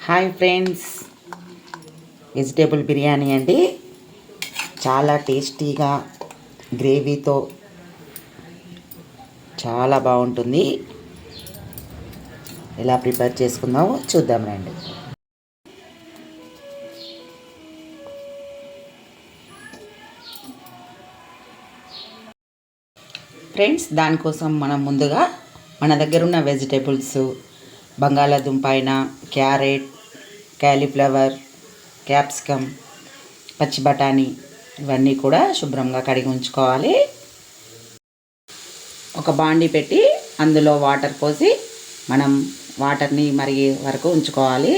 Hi friends, vegetable biryani అండి. చాలా టేస్టీగా గ్రేవీతో చాలా బాగుంటుంది. ఎలా ప్రిపేర్ చేసుకుందామో చూద్దాం రండి. ఫ్రెండ్స్, దానికోసం మనం ముందుగా మన దగ్గర ఉన్న వెజిటేబుల్స్ బంగాళాదుంప అయినా, క్యారెట్, క్యాలీఫ్లవర్, క్యాప్సికమ్, పచ్చి బఠానీ ఇవన్నీ కూడా శుభ్రంగా కడిగి ఉంచుకోవాలి. ఒక బాండీ పెట్టి అందులో వాటర్ పోసి మనం వాటర్ని మరిగే వరకు ఉంచుకోవాలి.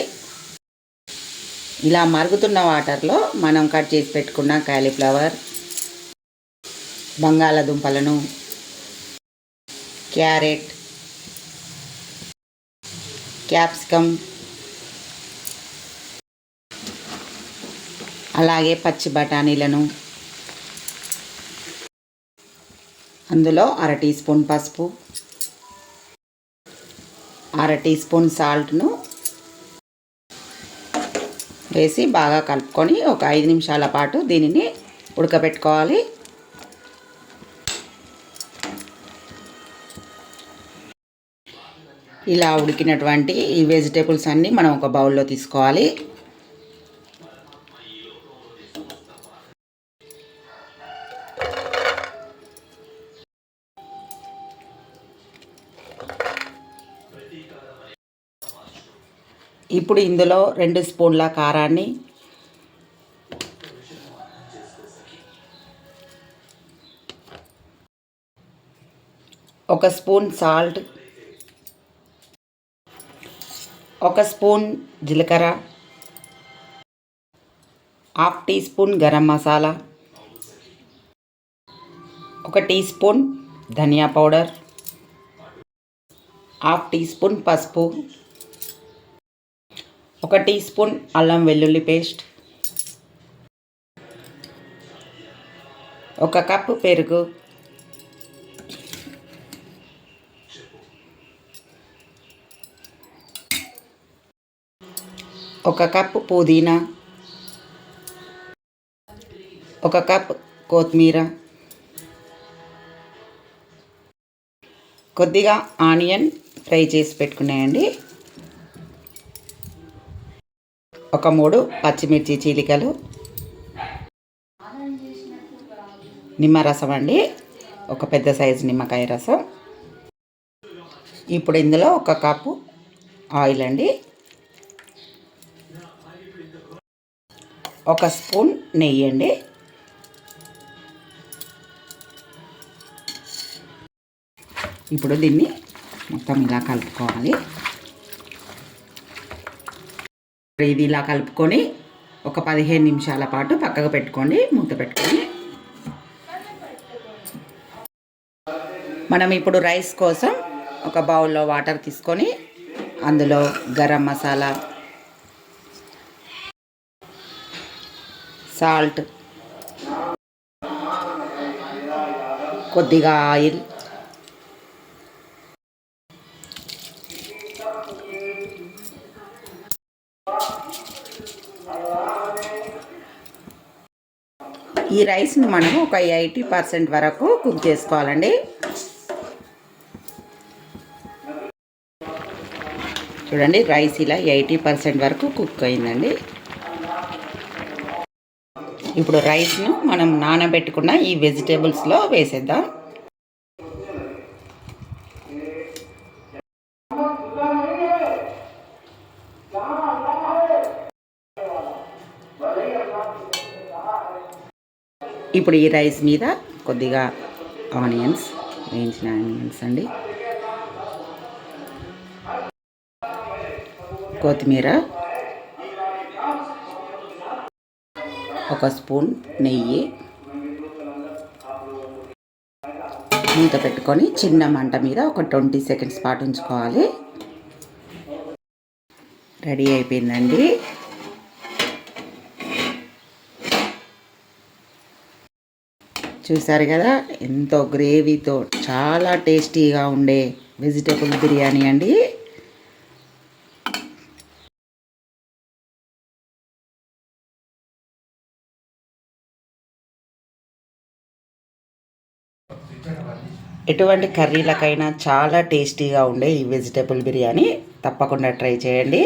ఇలా మరుగుతున్న వాటర్లో మనం కట్ చేసి పెట్టుకున్న క్యాలీఫ్లవర్, బంగాళాదుంపలను, క్యారెట్, క్యాప్సికమ్ అలాగే పచ్చి బఠానీలను, అందులో 1/2 టీ స్పూన్ పసుపు, 1/2 టీ స్పూన్ సాల్ట్ను వేసి బాగా కలుపుకొని ఒక 5 నిమిషాల పాటు దీనిని ఉడకబెట్టుకోవాలి. ఇలా ఉడికినటువంటి ఈ వెజిటేబుల్స్ అన్నీ మనం ఒక బౌల్లో తీసుకోవాలి. ఇప్పుడు ఇందులో 2 స్పూన్ల కారాన్ని, 1 స్పూన్ సాల్ట్, 1 స్పూన్ జీలకర్ర, 1/2 tea spoon garam masala, 1 tea spoon dhania powder, 1/2 tea spoon పసుపు, 1 టీ స్పూన్ అల్లం వెల్లుల్లి పేస్ట్, 1 కప్పు పెరుగు, 1 కప్పు పుదీనా, 1 కప్ కొత్తిమీర, కొద్దిగా ఆనియన్ ఫ్రై చేసి పెట్టుకున్నాయండి, 1 3 పచ్చిమిర్చి చీలికలు, నిమ్మరసం అండి, 1 పెద్ద సైజు నిమ్మకాయ రసం. ఇప్పుడు ఇందులో 1 కప్పు ఆయిల్ అండి, 1 స్పూన్ నెయ్యి అండి, ఇప్పుడు దీన్ని మొత్తం ఇలా కలుపుకోవాలి. ఇది ఇలా కలుపుకొని ఒక 15 నిమిషాల పాటు పక్కకు పెట్టుకోండి. మూత పెట్టుకొని మనం ఇప్పుడు రైస్ కోసం ఒక బౌల్లో వాటర్ తీసుకొని అందులో గరం మసాలా, సాల్ట్, కొద్దిగా ఆయిల్, ఈ రైస్ని మనం ఒక 80% వరకు కుక్ చేసుకోవాలండి. చూడండి, రైస్ ఇలా 80% వరకు కుక్ అయిందండి. ఇప్పుడు రైస్ను మనం నానబెట్టుకున్న ఈ వెజిటేబుల్స్లో వేసేద్దాం. ఇప్పుడు ఈ రైస్ మీద కొద్దిగా ఆనియన్స్, వేయించిన ఆనియన్స్ అండి, కొత్తిమీర, 1 స్పూన్ నెయ్యి, మూత పెట్టుకొని చిన్న మంట మీద ఒక 20 సెకండ్స్ పాటు ఉంచుకోవాలి. రెడీ అయిపోయిందండి. చూసారు కదా, ఎంతో గ్రేవీతో చాలా టేస్టీగా ఉండే వెజిటేబుల్ బిర్యానీ అండి. ఎటువంటి కర్రీలకైనా చాలా టేస్టీగా ఉండే ఈ వెజిటేబుల్ బిర్యానీ తప్పకుండా ట్రై చేయండి.